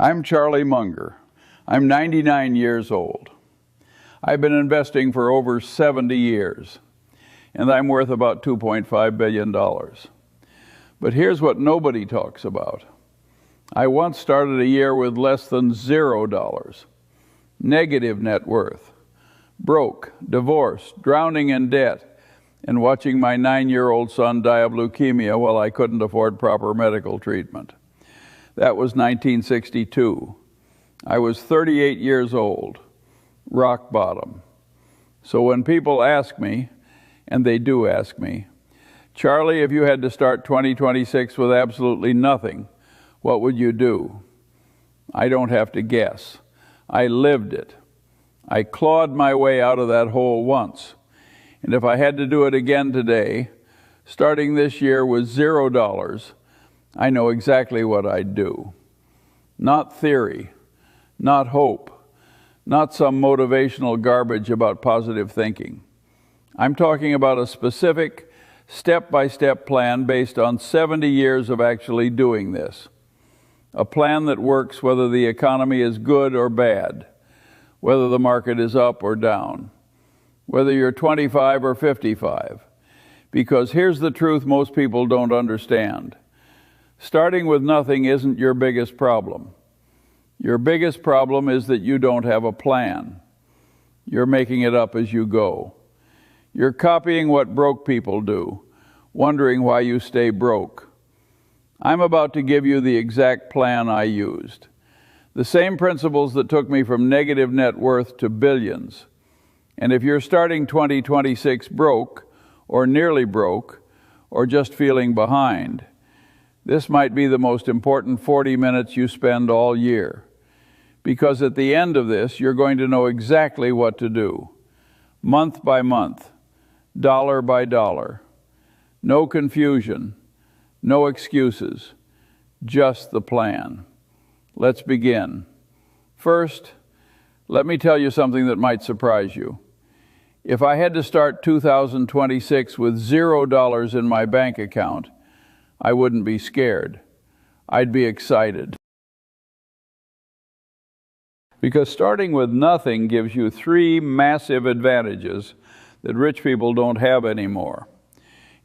I'm Charlie Munger. I'm 99 years old. I've been investing for over 70 years, and I'm worth about $2.5 billion. But here's what nobody talks about. I once started a year with less than $0, negative net worth, broke, divorced, drowning in debt, and watching my 9-year-old son die of leukemia while I couldn't afford proper medical treatment. That was 1962. I was 38 years old, rock bottom. So when people ask me, and they do ask me, Charlie, if you had to start 2026 with absolutely nothing, what would you do? I don't have to guess. I lived it. I clawed my way out of that hole once. And if I had to do it again today, starting this year with $0, I know exactly what I'd do. Not theory, not hope, not some motivational garbage about positive thinking. I'm talking about a specific, step-by-step plan based on 70 years of actually doing this. A plan that works whether the economy is good or bad, whether the market is up or down, whether you're 25 or 55. Because here's the truth most people don't understand. Starting with nothing isn't your biggest problem. Your biggest problem is that you don't have a plan. You're making it up as you go. You're copying what broke people do, wondering why you stay broke. I'm about to give you the exact plan I used. The same principles that took me from negative net worth to billions. And if you're starting 2026 broke, or nearly broke, or just feeling behind, this might be the most important 40 minutes you spend all year. Because at the end of this, you're going to know exactly what to do. Month by month, dollar by dollar. No confusion, no excuses, just the plan. Let's begin. First, let me tell you something that might surprise you. If I had to start 2026 with $0 in my bank account, I wouldn't be scared. I'd be excited. Because starting with nothing gives you 3 massive advantages that rich people don't have anymore.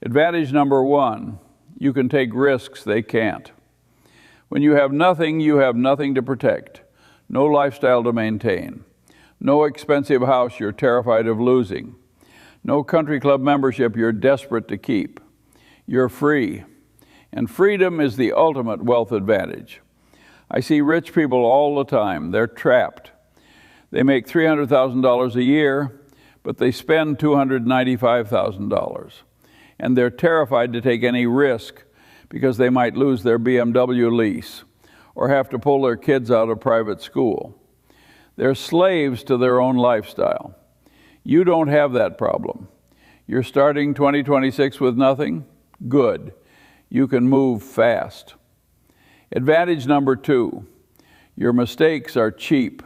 Advantage number 1, you can take risks they can't. When you have nothing to protect, no lifestyle to maintain, no expensive house you're terrified of losing, no country club membership you're desperate to keep. You're free. And freedom is the ultimate wealth advantage. I see rich people all the time. They're trapped. They make $300,000 a year, but they spend $295,000. And they're terrified to take any risk because they might lose their BMW lease or have to pull their kids out of private school. They're slaves to their own lifestyle. You don't have that problem. You're starting 2026 with nothing? Good. You can move fast. Advantage number 2, your mistakes are cheap.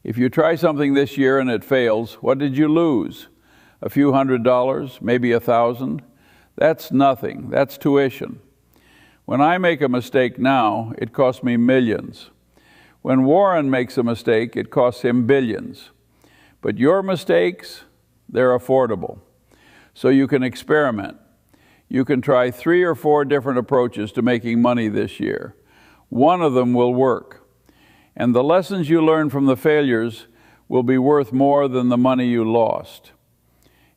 If you try something this year and it fails, what did you lose? A few $100, maybe $1,000? That's nothing. That's tuition. When I make a mistake now, it costs me millions. When Warren makes a mistake, it costs him billions. But your mistakes, they're affordable. So you can experiment. You can try 3 or 4 different approaches to making money this year. One of them will work. And the lessons you learn from the failures will be worth more than the money you lost.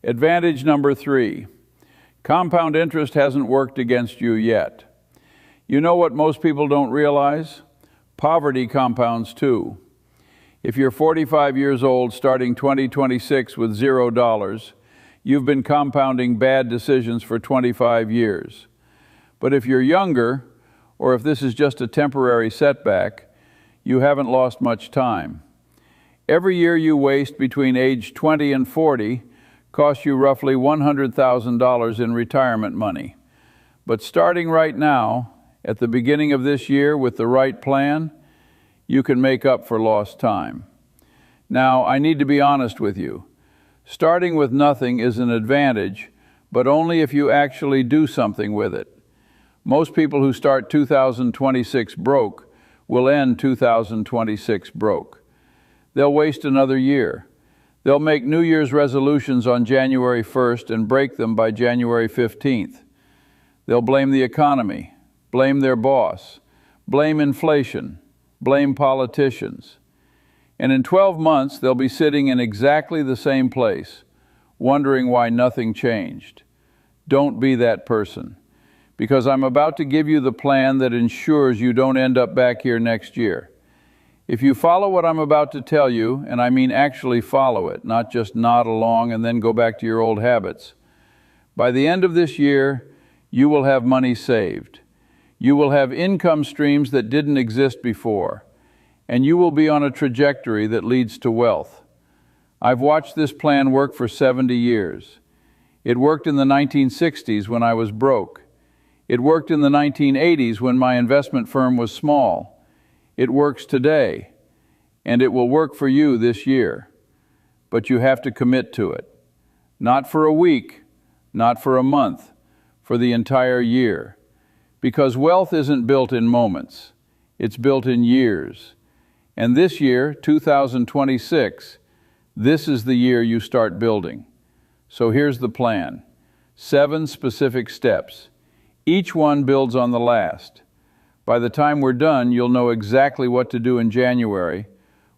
Advantage number 3, compound interest hasn't worked against you yet. You know what most people don't realize? Poverty compounds too. If you're 45 years old starting 2026 with $0, you've been compounding bad decisions for 25 years. But if you're younger, or if this is just a temporary setback, you haven't lost much time. Every year you waste between age 20 and 40 costs you roughly $100,000 in retirement money. But starting right now, at the beginning of this year with the right plan, you can make up for lost time. Now, I need to be honest with you. Starting with nothing is an advantage, but only if you actually do something with it. Most people who start 2026 broke will end 2026 broke. They'll waste another year. They'll make New Year's resolutions on January 1st and break them by January 15th. They'll blame the economy, blame their boss, blame inflation, blame politicians. And in 12 months, they'll be sitting in exactly the same place, wondering why nothing changed. Don't be that person, because I'm about to give you the plan that ensures you don't end up back here next year. If you follow what I'm about to tell you, and I mean actually follow it, not just nod along and then go back to your old habits, by the end of this year, you will have money saved. You will have income streams that didn't exist before, and you will be on a trajectory that leads to wealth. I've watched this plan work for 70 years. It worked in the 1960s when I was broke. It worked in the 1980s when my investment firm was small. It works today, and it will work for you this year. But you have to commit to it. Not for a week, not for a month, for the entire year. Because wealth isn't built in moments, it's built in years. And this year, 2026, this is the year you start building. So here's the plan. 7 specific steps. Each one builds on the last. By the time we're done, you'll know exactly what to do in January,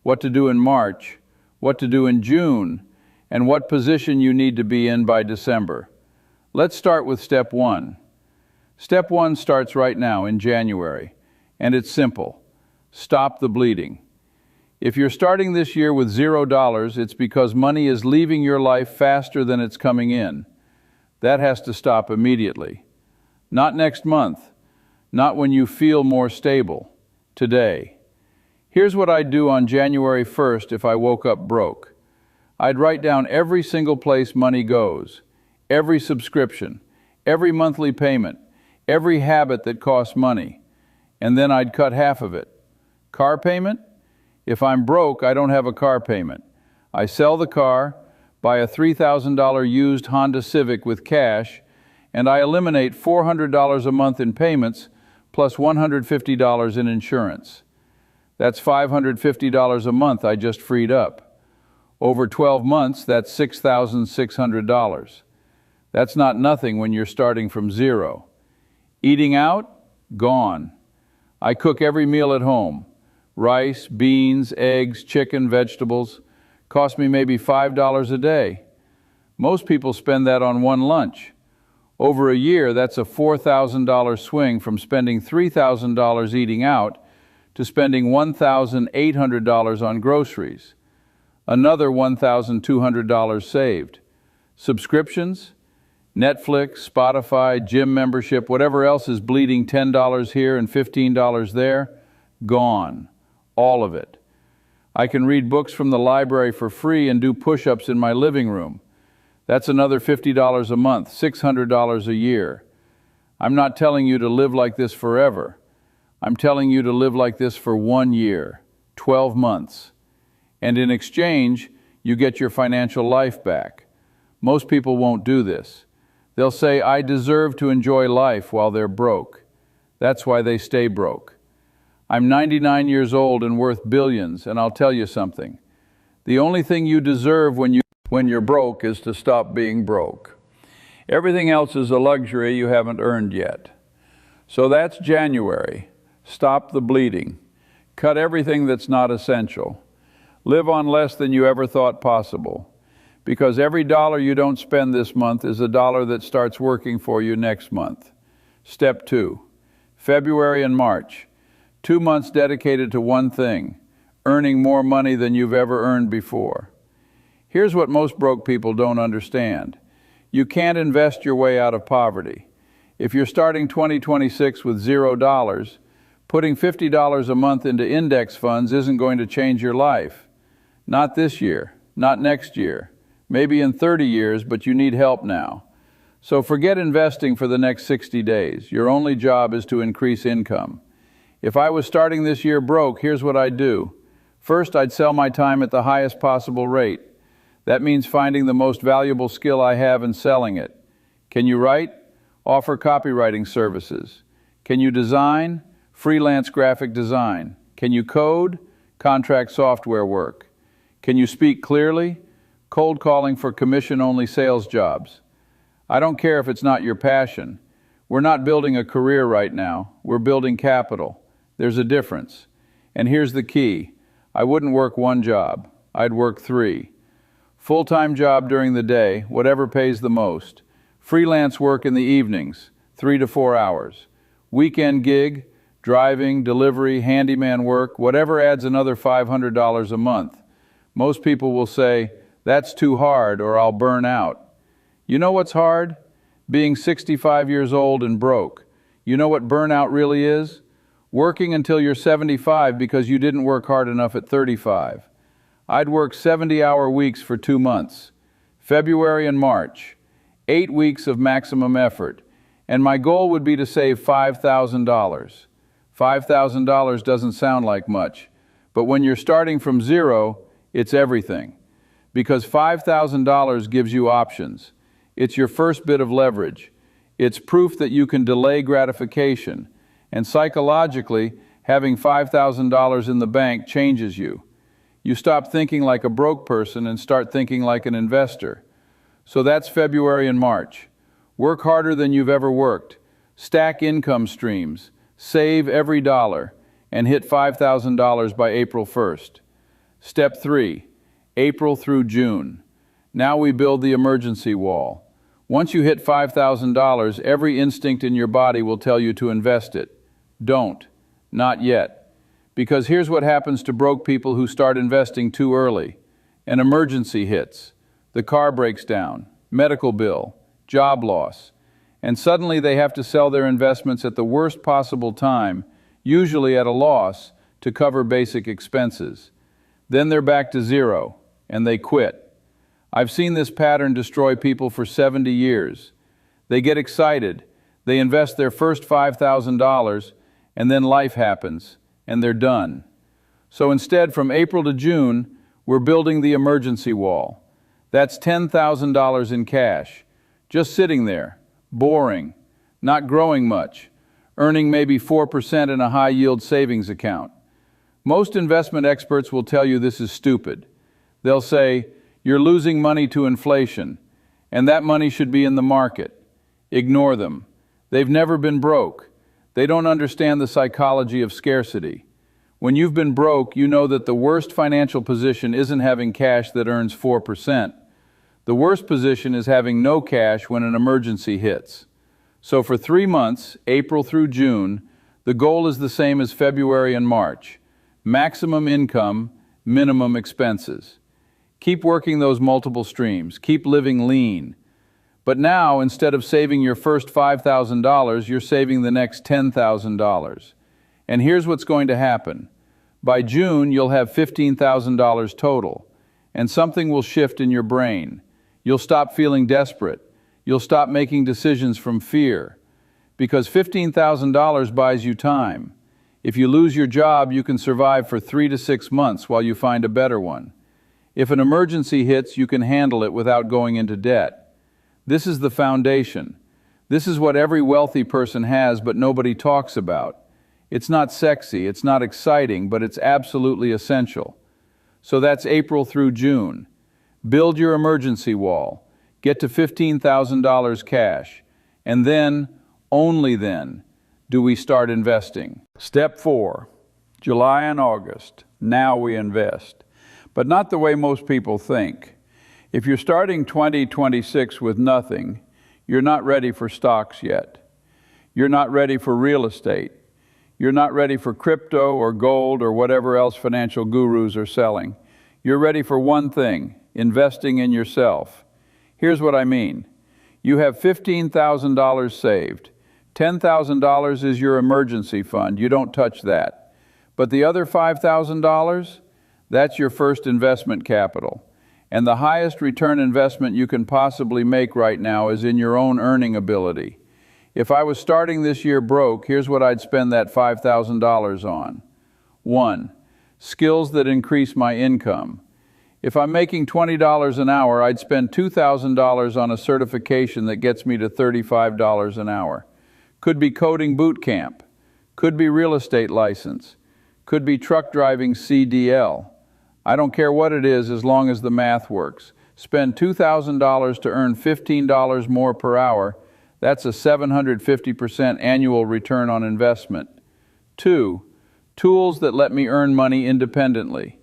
what to do in March, what to do in June, and what position you need to be in by December. Let's start with step 1. Step 1 starts right now in January, and it's simple. Stop the bleeding. If you're starting this year with $0, it's because money is leaving your life faster than it's coming in. That has to stop immediately. Not next month, not when you feel more stable, today. Here's what I'd do on January 1st if I woke up broke. I'd write down every single place money goes, every subscription, every monthly payment, every habit that costs money, and then I'd cut half of it. Car payment? If I'm broke, I don't have a car payment. I sell the car, buy a $3,000 used Honda Civic with cash, and I eliminate $400 a month in payments plus $150 in insurance. That's $550 a month I just freed up. Over 12 months, that's $6,600. That's not nothing when you're starting from zero. Eating out? Gone. I cook every meal at home. Rice, beans, eggs, chicken, vegetables. Cost me maybe $5 a day. Most people spend that on one lunch. Over a year, that's a $4,000 swing from spending $3,000 eating out to spending $1,800 on groceries. Another $1,200 saved. Subscriptions? Netflix, Spotify, gym membership, whatever else is bleeding $10 here and $15 there, gone. All of it. I can read books from the library for free and do push-ups in my living room. That's another $50 a month, $600 a year. I'm not telling you to live like this forever. I'm telling you to live like this for 1 year, 12 months. And in exchange, you get your financial life back. Most people won't do this. They'll say, I deserve to enjoy life while they're broke. That's why they stay broke. I'm 99 years old and worth billions, and I'll tell you something. The only thing you deserve when you're broke is to stop being broke. Everything else is a luxury you haven't earned yet. So that's January. Stop the bleeding. Cut everything that's not essential. Live on less than you ever thought possible. Because every dollar you don't spend this month is a dollar that starts working for you next month. Step 2. February and March. 2 months dedicated to one thing, earning more money than you've ever earned before. Here's what most broke people don't understand. You can't invest your way out of poverty. If you're starting 2026 with $0, putting $50 a month into index funds isn't going to change your life. Not this year, not next year. Maybe in 30 years, but you need help now. So forget investing for the next 60 days. Your only job is to increase income. If I was starting this year broke, here's what I'd do. First, I'd sell my time at the highest possible rate. That means finding the most valuable skill I have and selling it. Can you write? Offer copywriting services. Can you design? Freelance graphic design. Can you code? Contract software work. Can you speak clearly? Cold calling for commission-only sales jobs. I don't care if it's not your passion. We're not building a career right now. We're building capital. There's a difference. And here's the key. I wouldn't work one job. I'd work 3. Full-time job during the day, whatever pays the most. Freelance work in the evenings, 3 to 4 hours. Weekend gig, driving, delivery, handyman work, whatever adds another $500 a month. Most people will say, that's too hard or I'll burn out. You know what's hard? Being 65 years old and broke. You know what burnout really is? Working until you're 75 because you didn't work hard enough at 35. I'd work 70-hour weeks for 2 months, February and March, 8 weeks of maximum effort, and my goal would be to save $5,000. $5,000 doesn't sound like much, but when you're starting from zero, it's everything. Because $5,000 gives you options. It's your first bit of leverage. It's proof that you can delay gratification, and psychologically, having $5,000 in the bank changes you. You stop thinking like a broke person and start thinking like an investor. So that's February and March. Work harder than you've ever worked. Stack income streams. Save every dollar and hit $5,000 by April 1st. Step 3, April through June. Now we build the emergency wall. Once you hit $5,000, every instinct in your body will tell you to invest it. Don't. Not yet. Because here's what happens to broke people who start investing too early. An emergency hits. The car breaks down. Medical bill. Job loss. And suddenly they have to sell their investments at the worst possible time, usually at a loss, to cover basic expenses. Then they're back to zero, and they quit. I've seen this pattern destroy people for 70 years. They get excited. They invest their first $5,000, and then life happens. And they're done. So instead, from April to June, we're building the emergency wall. That's $10,000 in cash, just sitting there, boring, not growing much, earning maybe 4% in a high-yield savings account. Most investment experts will tell you this is stupid. They'll say, you're losing money to inflation, and that money should be in the market. Ignore them. They've never been broke. They don't understand the psychology of scarcity. When you've been broke, you know that the worst financial position isn't having cash that earns 4%. The worst position is having no cash when an emergency hits. So for 3 months, April through June, the goal is the same as February and March. Maximum income, minimum expenses. Keep working those multiple streams. Keep living lean. But now, instead of saving your first $5,000, you're saving the next $10,000. And here's what's going to happen. By June, you'll have $15,000 total, and something will shift in your brain. You'll stop feeling desperate. You'll stop making decisions from fear. Because $15,000 buys you time. If you lose your job, you can survive for 3 to 6 months while you find a better one. If an emergency hits, you can handle it without going into debt. This is the foundation. This is what every wealthy person has, but nobody talks about. It's not sexy, it's not exciting, but it's absolutely essential. So that's April through June. Build your emergency wall. Get to $15,000 cash. And then, only then, do we start investing. Step 4, July and August. Now we invest. But not the way most people think. If you're starting 2026 with nothing, you're not ready for stocks yet. You're not ready for real estate. You're not ready for crypto or gold or whatever else financial gurus are selling. You're ready for one thing, investing in yourself. Here's what I mean. You have $15,000 saved. $10,000 is your emergency fund. You don't touch that. But the other $5,000, that's your first investment capital. And the highest return investment you can possibly make right now is in your own earning ability. If I was starting this year broke, here's what I'd spend that $5,000 on. 1, skills that increase my income. If I'm making $20 an hour, I'd spend $2,000 on a certification that gets me to $35 an hour. Could be coding boot camp. Could be real estate license. Could be truck driving CDL. I don't care what it is as long as the math works. Spend $2,000 to earn $15 more per hour. That's a 750% annual return on investment. 2. Tools that let me earn money independently.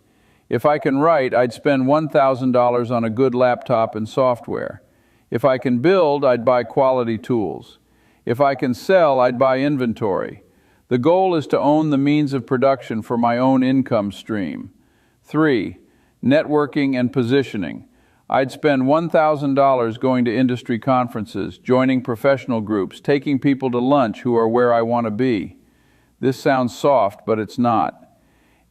If I can write, I'd spend $1,000 on a good laptop and software. If I can build, I'd buy quality tools. If I can sell, I'd buy inventory. The goal is to own the means of production for my own income stream. 3. Networking and positioning. I'd spend $1,000 going to industry conferences, joining professional groups, taking people to lunch who are where I want to be. This sounds soft, but it's not.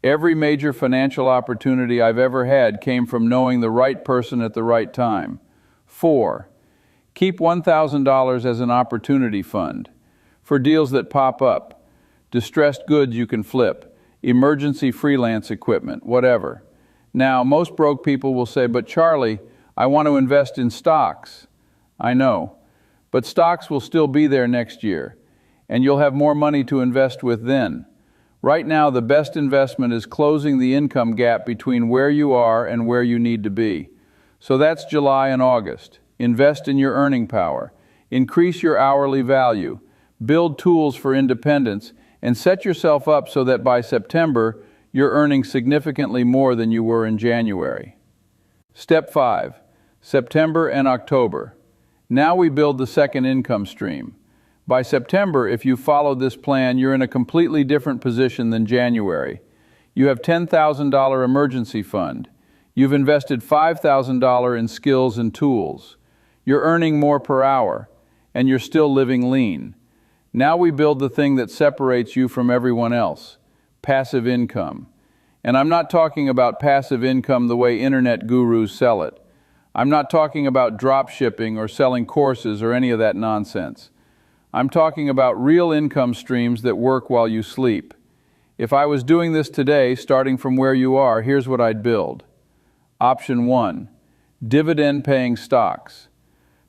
Every major financial opportunity I've ever had came from knowing the right person at the right time. 4. Keep $1,000 as an opportunity fund for deals that pop up, distressed goods you can flip, emergency freelance equipment, whatever. Now, most broke people will say, "But Charlie, I want to invest in stocks." I know, but stocks will still be there next year, and you'll have more money to invest with then. Right now, the best investment is closing the income gap between where you are and where you need to be. So that's July and August. Invest in your earning power. Increase your hourly value. Build tools for independence, and set yourself up so that by September, you're earning significantly more than you were in January. Step 5. September and October. Now we build the second income stream. By September, if you follow this plan, you're in a completely different position than January. You have $10,000 emergency fund. You've invested $5,000 in skills and tools. You're earning more per hour, and you're still living lean. Now we build the thing that separates you from everyone else, passive income. And I'm not talking about passive income the way internet gurus sell it. I'm not talking about drop shipping or selling courses or any of that nonsense. I'm talking about real income streams that work while you sleep. If I was doing this today, starting from where you are, here's what I'd build. Option 1, dividend-paying stocks.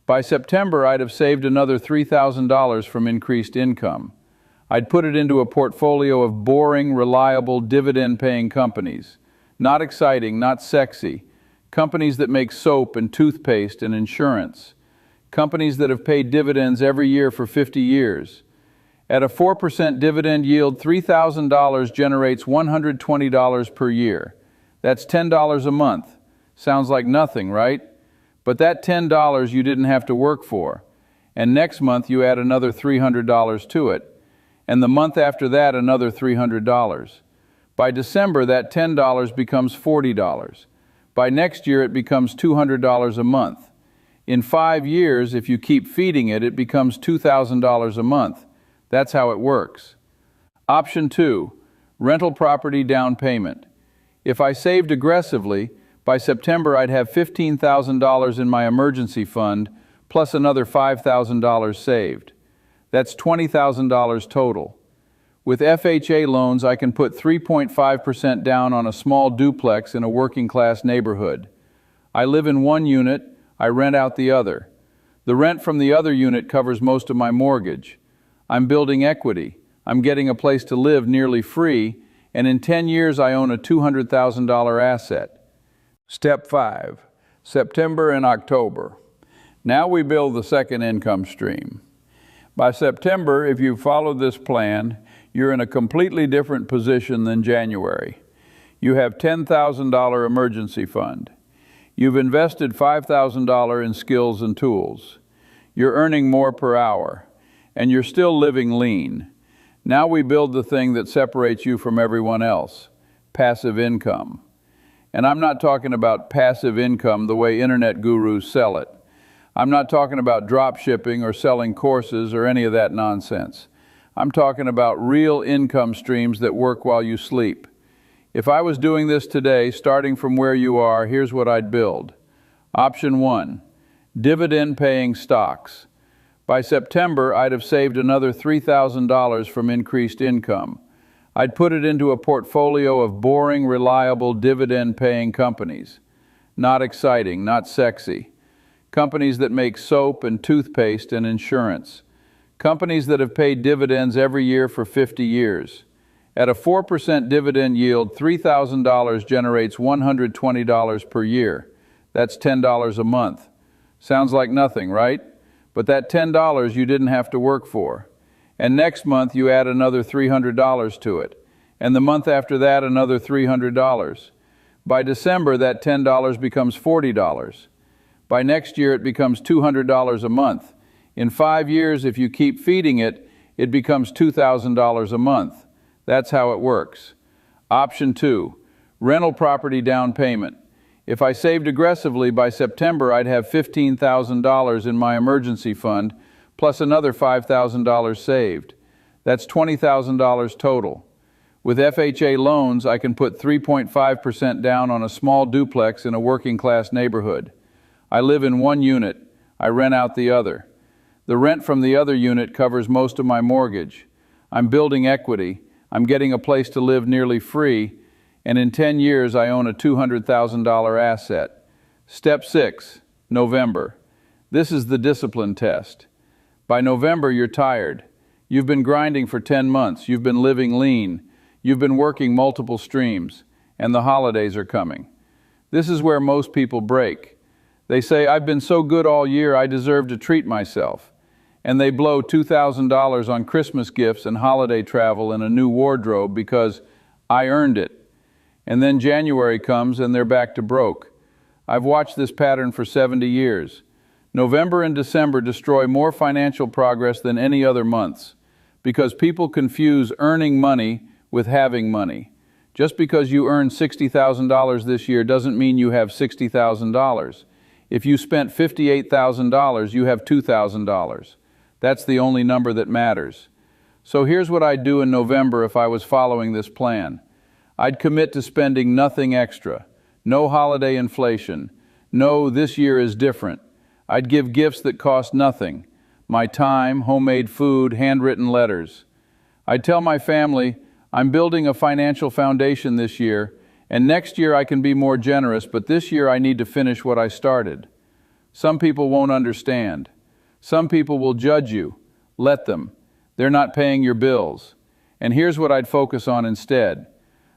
By September, I'd have saved another $3,000 from increased income. I'd put it into a portfolio of boring, reliable, dividend-paying companies. Not exciting, not sexy. Companies that make soap and toothpaste and insurance. Companies that have paid dividends every year for 50 years. At a 4% dividend yield, $3,000 generates $120 per year. That's $10 a month. Sounds like nothing, right? But that $10 you didn't have to work for. And next month you add another $300 to it. And the month after that, another $300. By December, that $10 becomes $40. By next year, it becomes $200 a month. In 5 years, if you keep feeding it, it becomes $2,000 a month. That's how it works. Option 2, rental property down payment. If I saved aggressively, by September I'd have $15,000 in my emergency fund, plus another $5,000 saved. That's $20,000 total. With FHA loans, I can put 3.5% down on a small duplex in a working-class neighborhood. I live in one unit, I rent out the other. The rent from the other unit covers most of my mortgage. I'm building equity. I'm getting a place to live nearly free, and in 10 years I own a $200,000 asset. Step 5, September and October. Now we build the second income stream. By September, if you follow this plan, you're in a completely different position than January. You have $10,000 emergency fund. You've invested $5,000 in skills and tools. You're earning more per hour, and you're still living lean. Now we build the thing that separates you from everyone else, passive income. And I'm not talking about passive income the way internet gurus sell it. I'm not talking about drop shipping or selling courses or any of that nonsense. I'm talking about real income streams that work while you sleep. If I was doing this today, starting from where you are, here's what I'd build. Option 1, dividend-paying stocks. By September, I'd have saved another $3,000 from increased income. I'd put it into a portfolio of boring, reliable, dividend-paying companies. Not exciting, not sexy. Companies that make soap and toothpaste and insurance. Companies that have paid dividends every year for 50 years. At a 4% dividend yield, $3,000 generates $120 per year. That's $10 a month. Sounds like nothing, right? But that $10 you didn't have to work for. And next month you add another $300 to it. And the month after that, another $300. By December, that $10 becomes $40. By next year, it becomes $200 a month. In 5 years, if you keep feeding it, it becomes $2,000 a month. That's how it works. Option 2, rental property down payment. If I saved aggressively, by September, I'd have $15,000 in my emergency fund, plus another $5,000 saved. That's $20,000 total. With FHA loans, I can put 3.5% down on a small duplex in a working-class neighborhood. I live in one unit. I rent out the other. The rent from the other unit covers most of my mortgage. I'm building equity. I'm getting a place to live nearly free, and in 10 years I own a $200,000 asset. Step 6, November. This is the discipline test. By November, you're tired. You've been grinding for 10 months. You've been living lean. You've been working multiple streams, and the holidays are coming. This is where most people break. They say, I've been so good all year, I deserve to treat myself. And they blow $2,000 on Christmas gifts and holiday travel and a new wardrobe because I earned it. And then January comes and they're back to broke. I've watched this pattern for 70 years. November and December destroy more financial progress than any other months because people confuse earning money with having money. Just because you earned $60,000 this year doesn't mean you have $60,000. If you spent $58,000, you have $2,000. That's the only number that matters. So here's what I'd do in November if I was following this plan. I'd commit to spending nothing extra. No holiday inflation. No, this year is different. I'd give gifts that cost nothing. My time, homemade food, handwritten letters. I'd tell my family, I'm building a financial foundation this year, and next year I can be more generous, but this year I need to finish what I started. Some people won't understand. Some people will judge you. Let them. They're not paying your bills. And here's what I'd focus on instead.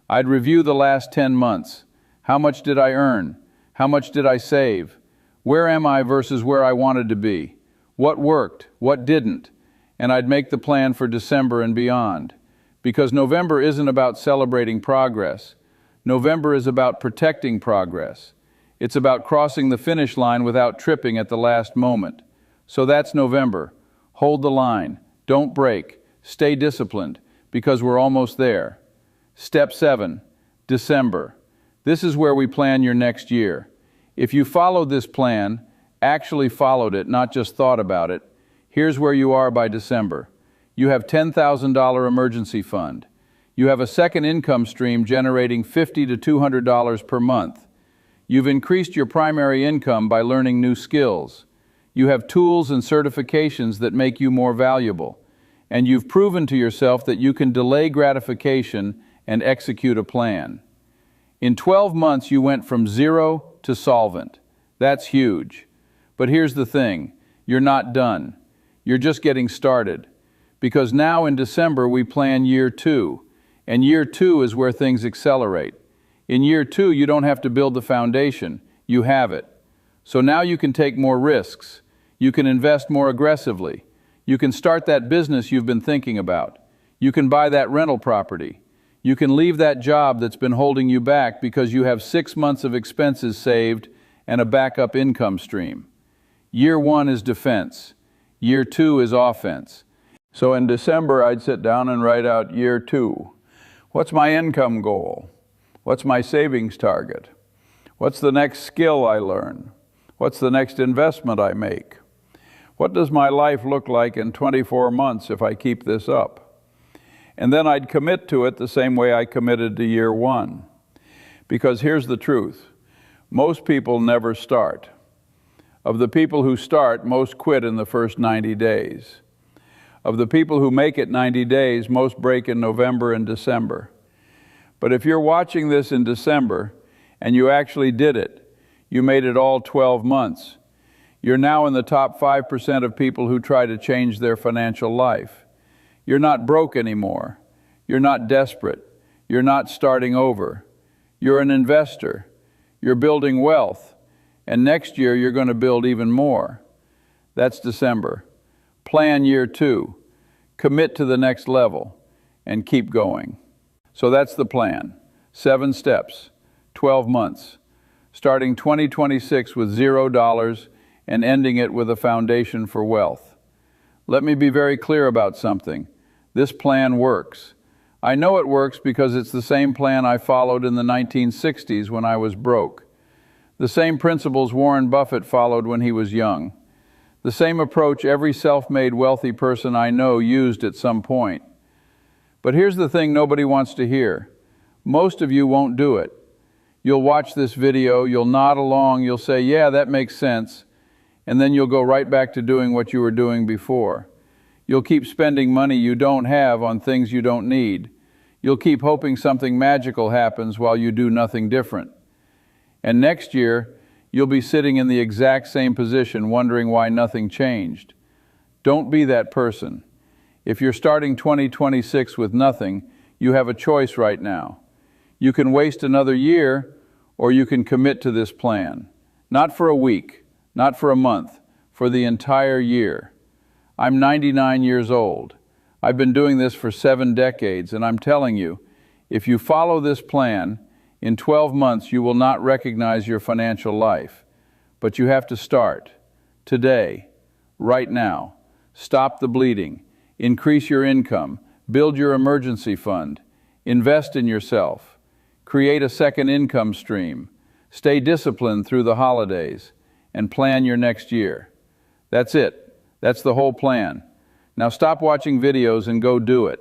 I'd review the last 10 months. How much did I earn? How much did I save? Where am I versus where I wanted to be? What worked? What didn't? And I'd make the plan for December and beyond. Because November isn't about celebrating progress. November is about protecting progress. It's about crossing the finish line without tripping at the last moment. So that's November. Hold the line. Don't break. Stay disciplined, because we're almost there. Step 7, December. This is where we plan your next year. If you followed this plan, actually followed it, not just thought about it, here's where you are by December. You have $10,000 emergency fund. You have a second income stream generating $50 to $200 per month. You've increased your primary income by learning new skills. You have tools and certifications that make you more valuable. And you've proven to yourself that you can delay gratification and execute a plan. In 12 months, you went from zero to solvent. That's huge. But here's the thing, you're not done. You're just getting started. Because now in December we plan year 2, and year 2 is where things accelerate. In year 2 you don't have to build the foundation, you have it. So now you can take more risks, you can invest more aggressively, you can start that business you've been thinking about, you can buy that rental property, you can leave that job that's been holding you back because you have 6 months of expenses saved and a backup income stream. Year 1 is defense, year 2 is offense. So in December, I'd sit down and write out year 2. What's my income goal? What's my savings target? What's the next skill I learn? What's the next investment I make? What does my life look like in 24 months if I keep this up? And then I'd commit to it the same way I committed to year 1. Because here's the truth. Most people never start. Of the people who start, most quit in the first 90 days. Of the people who make it 90 days, most break in November and December. But if you're watching this in December and you actually did it, you made it all 12 months. You're now in the top 5% of people who try to change their financial life. You're not broke anymore. You're not desperate. You're not starting over. You're an investor. You're building wealth. And next year, you're going to build even more. That's December. Plan year 2. Commit to the next level and keep going. So that's the plan. 7 steps, 12 months, starting 2026 with $0 and ending it with a foundation for wealth. Let me be very clear about something. This plan works. I know it works because it's the same plan I followed in the 1960s when I was broke. The same principles Warren Buffett followed when he was young. The same approach every self-made wealthy person I know used at some point. But here's the thing nobody wants to hear. Most of you won't do it. You'll watch this video, you'll nod along, you'll say, yeah, that makes sense, and then you'll go right back to doing what you were doing before. You'll keep spending money you don't have on things you don't need. You'll keep hoping something magical happens while you do nothing different. And next year, you'll be sitting in the exact same position wondering why nothing changed. Don't be that person. If you're starting 2026 with nothing, you have a choice right now. You can waste another year, or you can commit to this plan. Not for a week, not for a month, for the entire year. I'm 99 years old. I've been doing this for 7 decades, and I'm telling you, if you follow this plan, in 12 months you will not recognize your financial life. But you have to start. Today. Right now. Stop the bleeding. Increase your income. Build your emergency fund. Invest in yourself. Create a second income stream. Stay disciplined through the holidays. And plan your next year. That's it. That's the whole plan. Now stop watching videos and go do it.